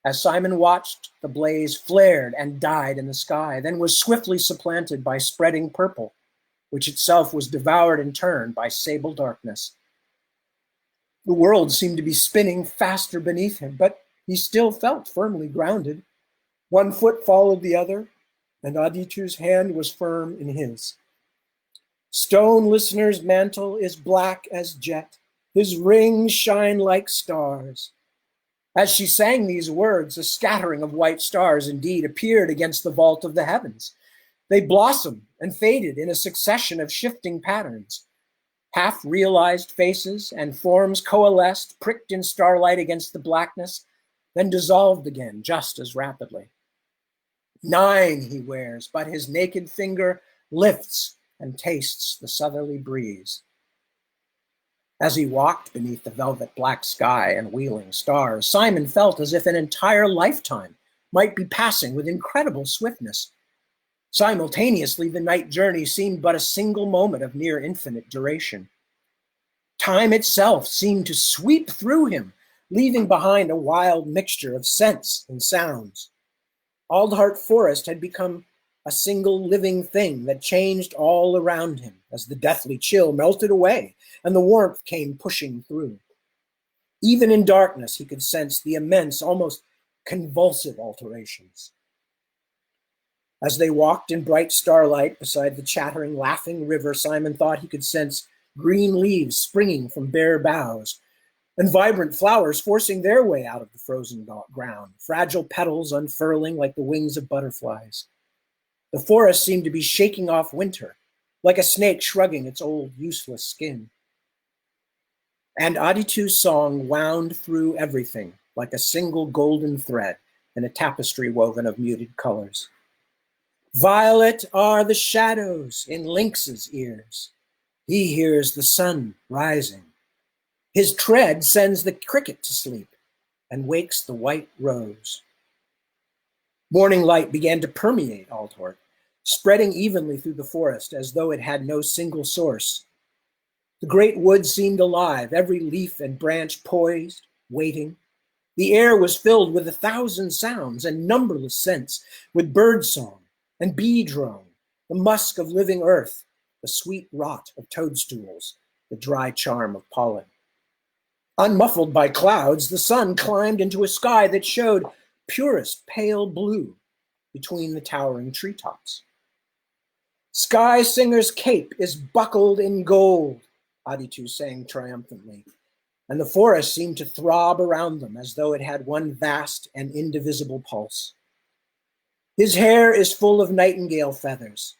As Simon watched, the blaze flared and died in the sky, then was swiftly supplanted by spreading purple, which itself was devoured in turn by sable darkness. The world seemed to be spinning faster beneath him, but he still felt firmly grounded. One foot followed the other, and Aditu's hand was firm in his. Stone Listener's mantle is black as jet. His rings shine like stars. As she sang these words, a scattering of white stars indeed appeared against the vault of the heavens. They blossomed and faded in a succession of shifting patterns. Half-realized faces and forms coalesced, pricked in starlight against the blackness, then dissolved again just as rapidly. 9 he wears, but his naked finger lifts and tastes the southerly breeze. As he walked beneath the velvet black sky and wheeling stars, Simon felt as if an entire lifetime might be passing with incredible swiftness. Simultaneously, the night journey seemed but a single moment of near infinite duration. Time itself seemed to sweep through him, leaving behind a wild mixture of scents and sounds. Aldhart Forest had become a single living thing that changed all around him as the deathly chill melted away and the warmth came pushing through. Even in darkness, he could sense the immense, almost convulsive alterations. As they walked in bright starlight beside the chattering, laughing river, Simon thought he could sense green leaves springing from bare boughs, and vibrant flowers forcing their way out of the frozen ground, fragile petals unfurling like the wings of butterflies. The forest seemed to be shaking off winter, like a snake shrugging its old, useless skin. And Aditu's song wound through everything like a single golden thread in a tapestry woven of muted colors. Violet are the shadows in lynx's ears. He hears the sun rising. His tread sends the cricket to sleep and wakes the white rose. Morning light began to permeate Aldhart, spreading evenly through the forest as though it had no single source. The great wood seemed alive, every leaf and branch poised, waiting. The air was filled with 1,000 sounds and numberless scents, with bird song and bee drone, the musk of living earth, the sweet rot of toadstools, the dry charm of pollen. Unmuffled by clouds, the sun climbed into a sky that showed purest pale blue between the towering treetops. Sky Singer's cape is buckled in gold, Aditu sang triumphantly, and the forest seemed to throb around them as though it had one vast and indivisible pulse. His hair is full of nightingale feathers.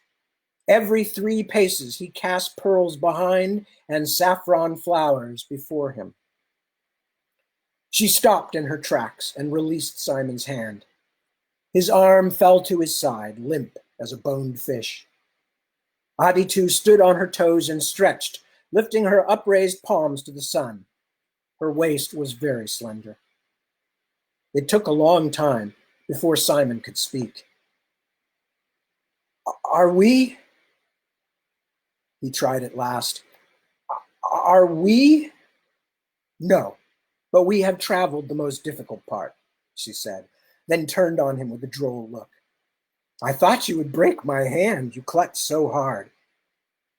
Every 3 paces he cast pearls behind and saffron flowers before him. She stopped in her tracks and released Simon's hand. His arm fell to his side, limp as a boned fish. Aditu stood on her toes and stretched, lifting her upraised palms to the sun. Her waist was very slender. It took a long time before Simon could speak. Are we? He tried at last. Are we? No. But we have traveled the most difficult part, she said, then turned on him with a droll look. I thought you would break my hand. You clutched so hard.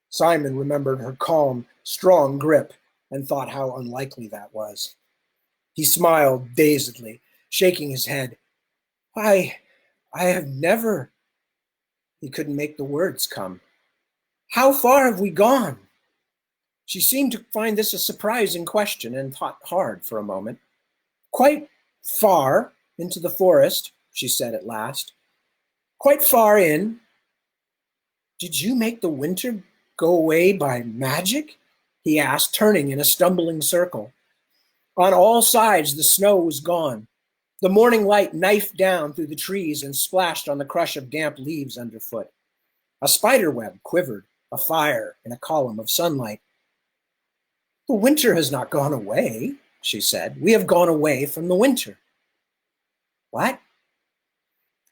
Simon remembered her calm, strong grip and thought how unlikely that was. He smiled dazedly, shaking his head. I have never... He couldn't make the words come. How far have we gone? She seemed to find this a surprising question and thought hard for a moment. Quite far into the forest, she said at last. Quite far in. Did you make the winter go away by magic? He asked, turning in a stumbling circle. On all sides, the snow was gone. The morning light knifed down through the trees and splashed on the crush of damp leaves underfoot. A spider web quivered, a fire in a column of sunlight. The winter has not gone away, she said. We have gone away from the winter. What?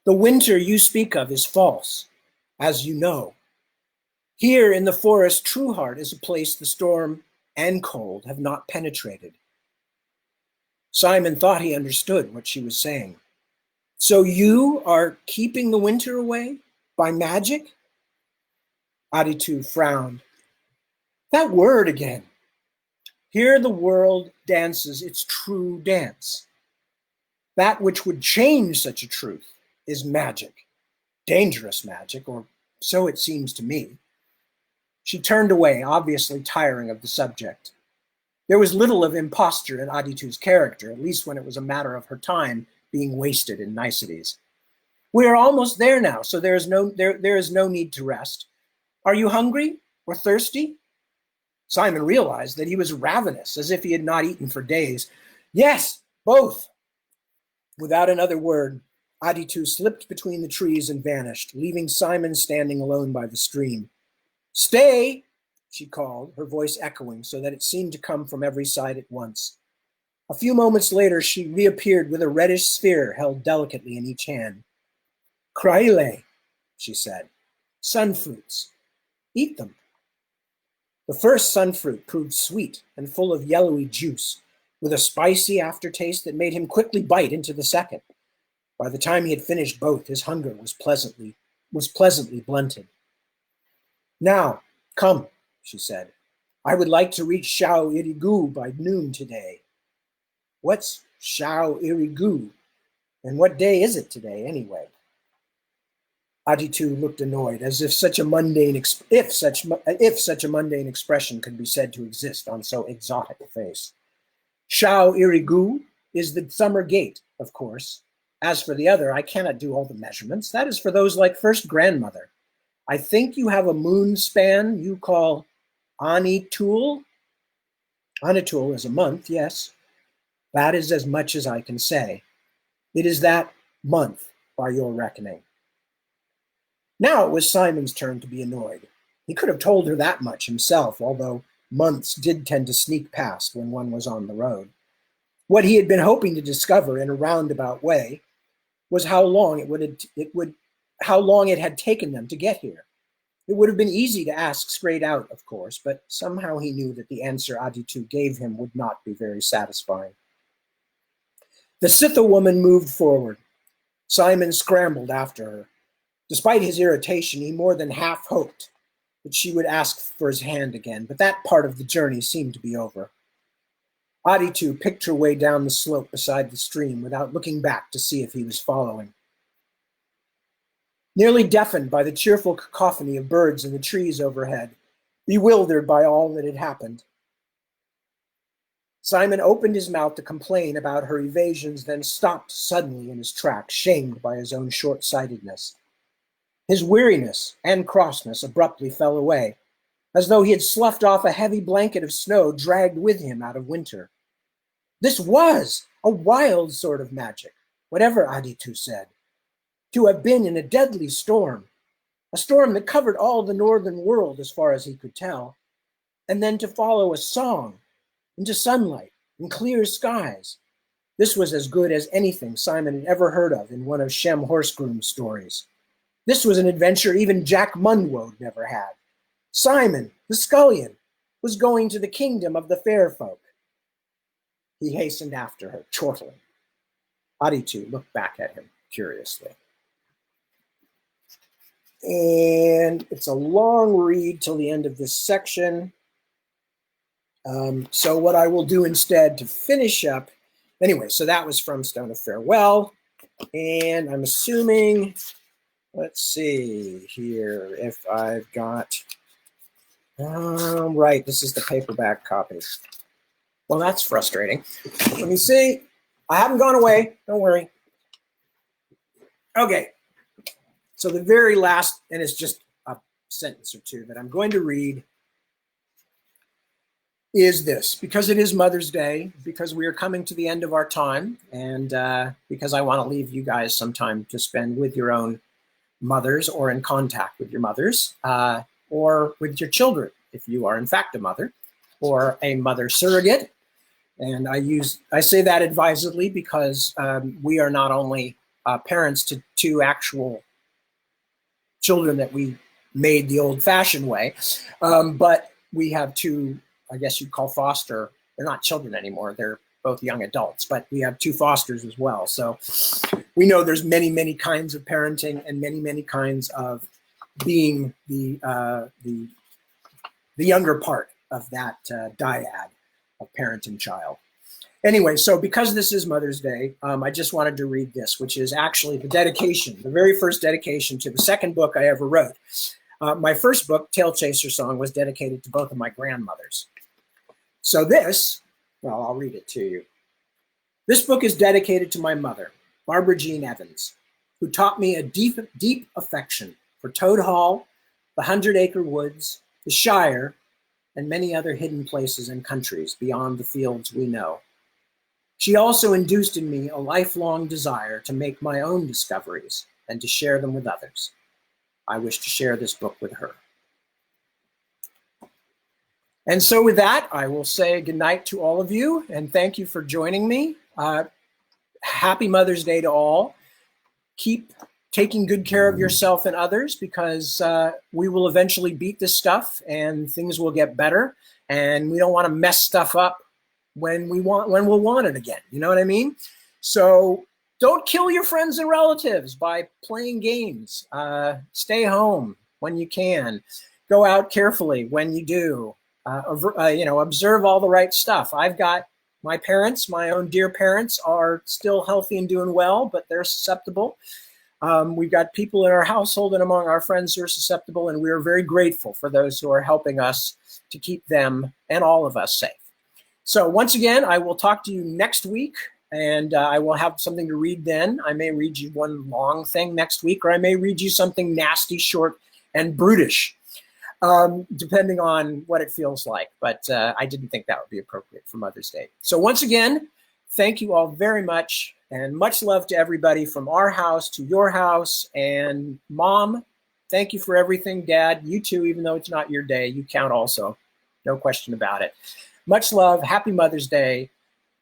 The winter you speak of is false, as you know. Here in the forest, True Heart is a place the storm and cold have not penetrated. Simon thought he understood what she was saying. So you are keeping the winter away by magic? Aditu frowned. That word again. Here the world dances its true dance. That which would change such a truth is magic. Dangerous magic, or so it seems to me. She turned away, obviously tiring of the subject. There was little of imposture in Aditu's character, at least when it was a matter of her time being wasted in niceties. We are almost there now, so there is no need to rest. Are you hungry or thirsty? Simon realized that he was ravenous, as if he had not eaten for days. Yes, both. Without another word, Aditu slipped between the trees and vanished, leaving Simon standing alone by the stream. Stay, she called, her voice echoing so that it seemed to come from every side at once. A few moments later, she reappeared with a reddish sphere held delicately in each hand. Kraile, she said. Sun fruits. Eat them. The first sun fruit proved sweet and full of yellowy juice, with a spicy aftertaste that made him quickly bite into the second. By the time he had finished both, his hunger was pleasantly blunted. Now, come, she said. I would like to reach Shao Irigu by noon today. What's Shao Irigu? And what day is it today, anyway? Aditu looked annoyed, as if such a mundane expression could be said to exist on so exotic a face. Shao Irigu is the summer gate, of course. As for the other, I cannot do all the measurements. That is for those like first grandmother. I think you have a moon span you call Anitul. Anitul is a month, yes. That is as much as I can say. It is that month by your reckoning. Now it was Simon's turn to be annoyed. He could have told her that much himself, although months did tend to sneak past when one was on the road. What he had been hoping to discover in a roundabout way was how long it had taken them to get here. It would have been easy to ask straight out, of course, but somehow he knew that the answer Aditu gave him would not be very satisfying. The Sitha woman moved forward. Simon scrambled after her. Despite his irritation, he more than half hoped that she would ask for his hand again, but that part of the journey seemed to be over. Aditu picked her way down the slope beside the stream without looking back to see if he was following. Nearly deafened by the cheerful cacophony of birds in the trees overhead, bewildered by all that had happened, Simon opened his mouth to complain about her evasions, then stopped suddenly in his tracks, shamed by his own short-sightedness. His weariness and crossness abruptly fell away, as though he had sloughed off a heavy blanket of snow dragged with him out of winter. This was a wild sort of magic, whatever Aditu said. To have been in a deadly storm, a storm that covered all the northern world as far as he could tell, and then to follow a song into sunlight and clear skies. This was as good as anything Simon had ever heard of in one of Shem Horsegroom's stories. This was an adventure even Jack Munwoad never had. Simon, the scullion, was going to the kingdom of the fair folk. He hastened after her, chortling. Aditu looked back at him curiously. And it's a long read till the end of this section. So what I will do instead to finish up, anyway, so that was from Stone of Farewell. And I'm assuming, let's see here, if I've got, right, this is the paperback copy. Well, that's frustrating. Let me see. I haven't gone away, don't worry. Okay, so the very last, and it's just a sentence or two that I'm going to read, is this. Because it is Mother's Day, because we are coming to the end of our time, and because I want to leave you guys some time to spend with your own mothers or in contact with your mothers, or with your children, if you are in fact a mother or a mother surrogate. And I say that advisedly because we are not only parents to two actual children that we made the old-fashioned way, but we have two, I guess you'd call foster. They're not children anymore. They're both young adults, but we have two fosters as well. So we know there's many, many kinds of parenting and many, many kinds of being the younger part of that dyad of parent and child. Anyway, so because this is Mother's Day, I just wanted to read this, which is actually the dedication, the very first dedication to the second book I ever wrote. My first book, Tail Chaser Song, was dedicated to both of my grandmothers. So this, well, I'll read it to you. This book is dedicated to my mother, Barbara Jean Evans, who taught me a deep, deep affection for Toad Hall, the 100-Acre Woods, the Shire, and many other hidden places and countries beyond the fields we know. She also induced in me a lifelong desire to make my own discoveries and to share them with others. I wish to share this book with her. And so with that, I will say goodnight to all of you and thank you for joining me. Happy Mother's Day to all. Keep taking good care of yourself and others, because we will eventually beat this stuff and things will get better, and we don't want to mess stuff up when we'll want it again. You know what I mean? So don't kill your friends and relatives by playing games. Stay home when you can. Go out carefully when you do. Observe all the right stuff. I've got my parents, my own dear parents, are still healthy and doing well, but they're susceptible. We've got people in our household and among our friends who are susceptible, and we are very grateful for those who are helping us to keep them and all of us safe. So once again, I will talk to you next week, and I will have something to read then. I may read you one long thing next week, or I may read you something nasty, short, and brutish, depending on what it feels like. But I didn't think that would be appropriate for Mother's Day. So once again, thank you all very much, and much love to everybody from our house to your house. And Mom, thank you for everything. Dad, you too, even though it's not your day, you count also. No question about it. Much love. Happy Mother's Day.